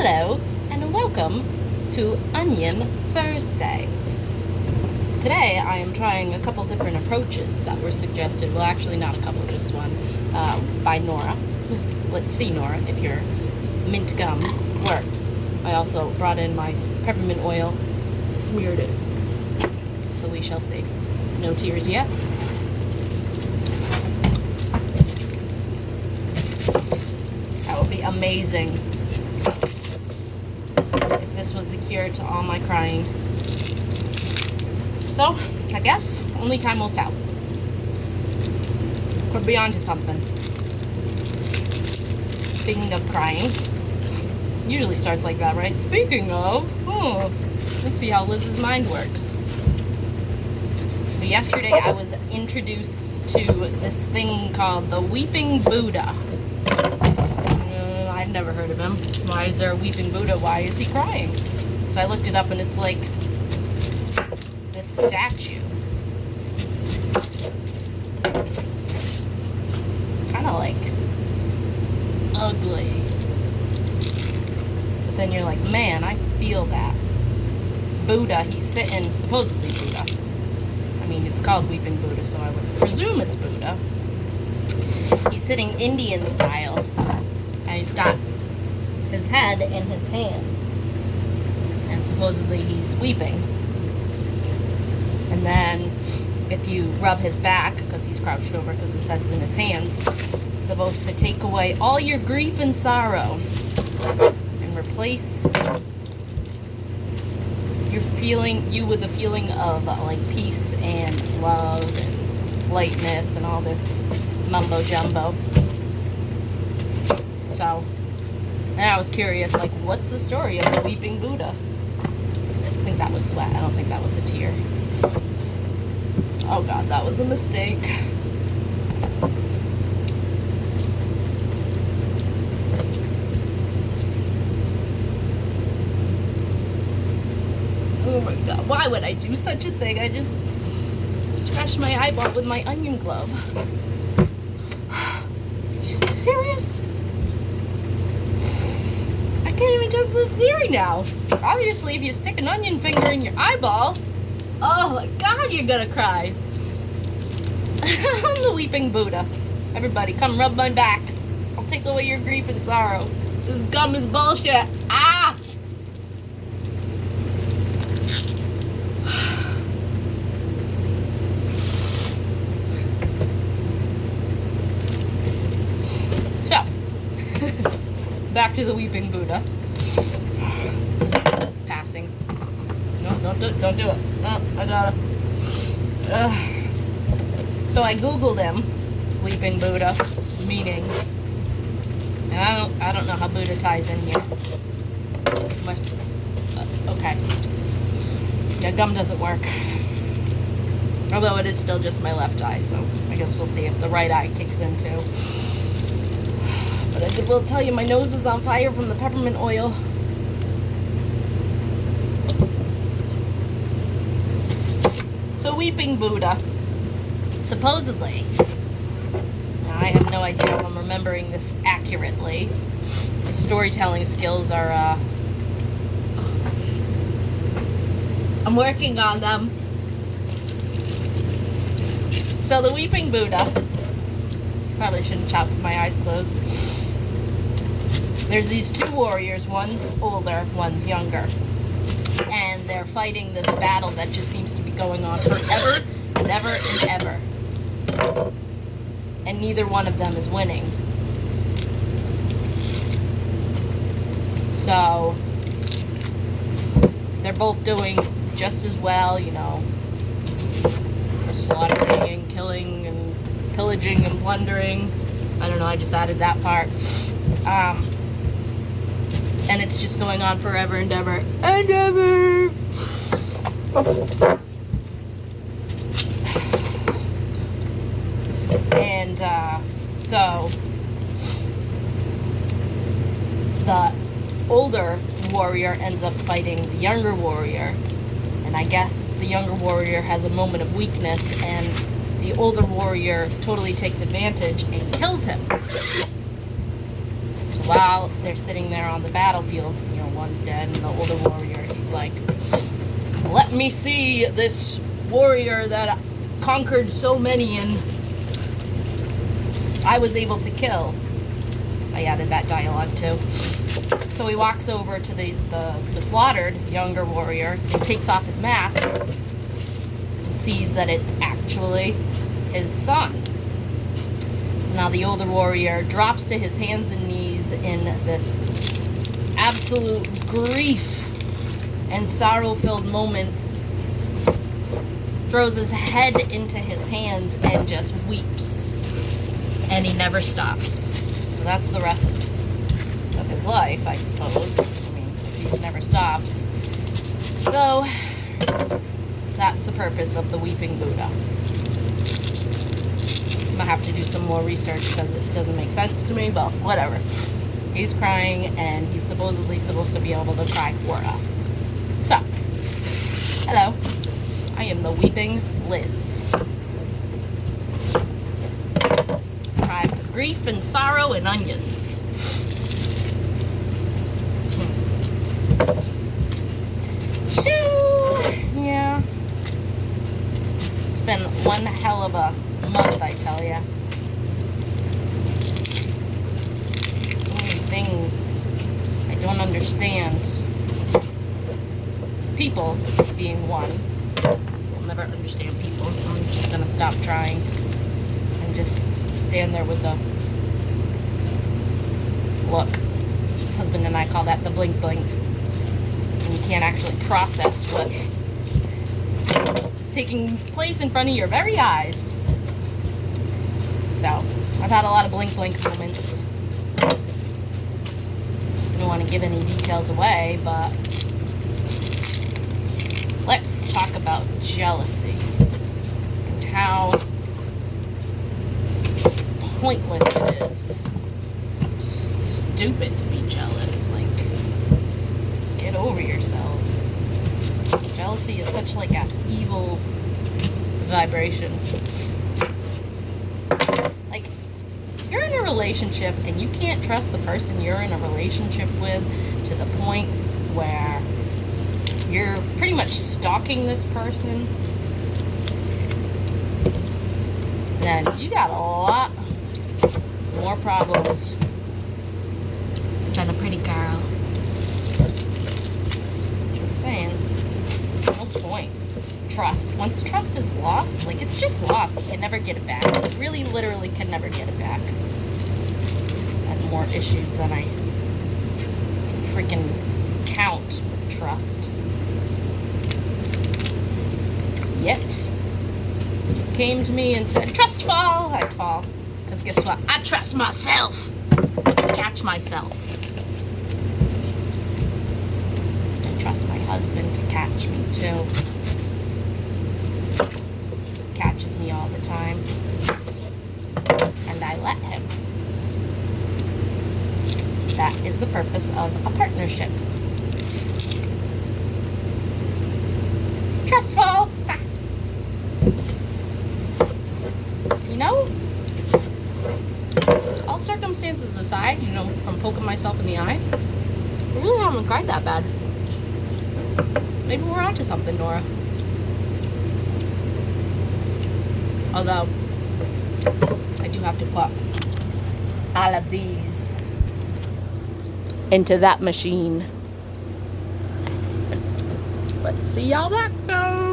Hello and welcome to Onion Thursday. Today I am trying a couple different approaches that were suggested, well actually not a couple, just one, by Nora. Let's see, Nora, if your mint gum works. I also brought in my peppermint oil, smeared it, so we shall see. No tears yet. That would be amazing if this was the cure to all my crying. So, I guess only time will tell. Could be onto something. Speaking of crying, usually starts like that, right? Speaking of, let's see how Liz's mind works. So yesterday I was introduced to this thing called the Weeping Buddha. I've never heard of him. Why is there a Weeping Buddha? Why is he crying? So I looked it up and it's like this statue. Kind of like ugly. But then you're like, man, I feel that. It's Buddha. He's sitting, supposedly Buddha. I mean, it's called Weeping Buddha, so I would presume it's Buddha. He's sitting Indian style. And he's got his head in his hands. And supposedly he's weeping. And then if you rub his back, because he's crouched over because his head's in his hands, it's supposed to take away all your grief and sorrow. And replace you with a feeling of like peace and love and lightness and all this mumbo jumbo. So, and I was curious, like, what's the story of the Weeping Buddha? I think that was sweat. I don't think that was a tear. Oh God, that was a mistake. Oh my God, why would I do such a thing? I just scratched my eyeball with my onion glove. Are you serious? I can't even test this theory now. Obviously, if you stick an onion finger in your eyeball, oh my God, you're gonna cry. I'm the Weeping Buddha. Everybody, come rub my back. I'll take away your grief and sorrow. This gum is bullshit. Ah! So, back to the Weeping Buddha. It's passing. No, don't do it. No, I gotta. So I googled him, Weeping Buddha, meaning. And I don't know how Buddha ties in here. Okay. Yeah, gum doesn't work. Although it is still just my left eye, so I guess we'll see if the right eye kicks in too. But I will tell you, my nose is on fire from the peppermint oil. So Weeping Buddha, supposedly, now I have no idea if I'm remembering this accurately. My storytelling skills are, I'm working on them. So the Weeping Buddha, probably shouldn't chop with my eyes closed. There's these two warriors, one's older, one's younger. And they're fighting this battle that just seems to be going on forever and ever and ever. And neither one of them is winning. So, they're both doing just as well, you know, slaughtering and killing and pillaging and plundering. I don't know, I just added that part. And it's just going on forever and ever and ever. And so the older warrior ends up fighting the younger warrior. And I guess the younger warrior has a moment of weakness and the older warrior totally takes advantage and kills him. So while they're sitting there on the battlefield, you know, one's dead and the older warrior, he's like, let me see this warrior that conquered so many and I was able to kill. I added that dialogue too. So he walks over to the slaughtered younger warrior and takes off his mask and sees that it's actually his son. So now the older warrior drops to his hands and knees in this absolute grief and sorrow-filled moment, throws his head into his hands and just weeps. And he never stops. So that's the rest of his life, I suppose. I mean, if he never stops. So, that's the purpose of the Weeping Buddha. I'm gonna have to do some more research because it doesn't make sense to me, but whatever. He's crying, and he's supposedly supposed to be able to cry for us. So, hello. I am the Weeping Liz. Cry for grief and sorrow and onions. Shoo! Yeah. It's been one hell of a month, I tell ya. So many things I don't understand. People being one. I'll never understand people, so I'm just gonna stop trying and just stand there with the look. Husband and I call that the blink blink. And you can't actually process what is taking place in front of your very eyes. So, I've had a lot of blink blink moments. I don't want to give any details away, but let's talk about jealousy and how pointless it is. Stupid to be jealous. Like, get over yourselves. Jealousy is such like an evil vibration. Like, you're in a relationship and you can't trust the person you're in a relationship with to the point where you're pretty much stalking this person, then you got a lot more problems than a pretty girl. Just saying. No point. Trust. Once trust is lost, like, it's just lost. You can never get it back. You really, literally can never get it back. I have more issues than I can freaking count with trust. Yet, you came to me and said, trust fall, I'd fall. Because guess what? I trust myself. Catch myself. I trust my husband to catch me too. Catches me all the time. And I let him. That is the purpose of a partnership. Trust fall. Ha. You know, all circumstances aside, you know, from poking myself in the eye, I really haven't cried that bad. Maybe we're onto something, Nora. Although, I do have to put all of these into that machine. Let's see how that goes.